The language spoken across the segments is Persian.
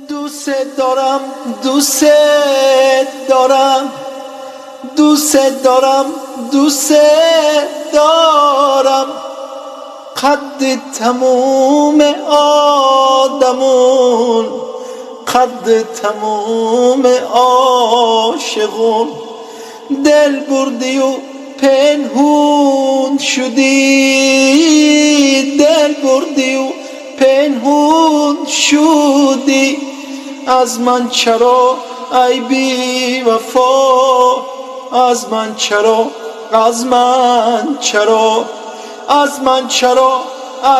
دوست دارم دوست دارم دوست دارم دوست دارم قد تموم آدمون، قد تموم عاشقون. دل بردی و پنهون شدی، دل بردی و پنهون شدی. از من چرا ای بی وفا، از من چرا، از من چرا، از من چرا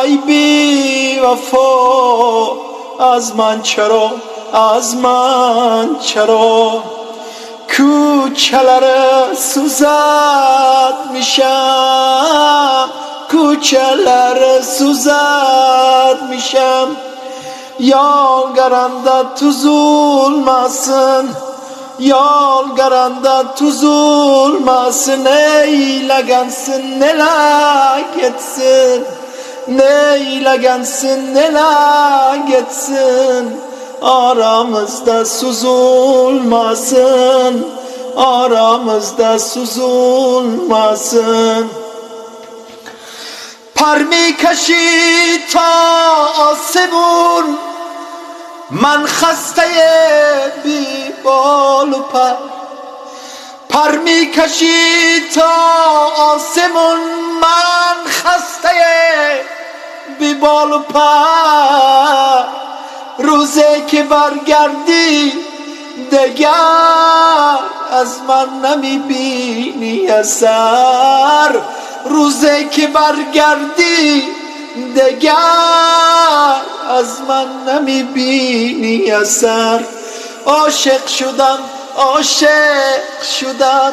ای بی وفا، از من چرا، از من چرا. کوچه‌لere سوزد میشم، کوچه‌لere سوزد میشم. Yalgaranda tuzulmasın, yalgaranda tuzulmasın. Eylegensin nela geçsin, neylegensin nela geçsin. Aramızda suzulmasın, aramızda suzulmasın. پر میکشی تا آسمون، من خسته بی بال و پر. پر میکشی تا آسمون، من خسته بی بال و پر. روزی که برگردی دگر از من نمیبینی اثر. روزی که برگردی دگر از من نمیبینی اثر. عاشق شدم، عاشق شدم،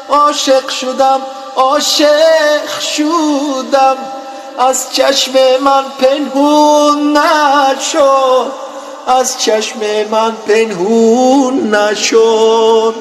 عاشق شدم، عاشق شدم. از چشم من پنهون نشد، از چشم من پنهون نشد.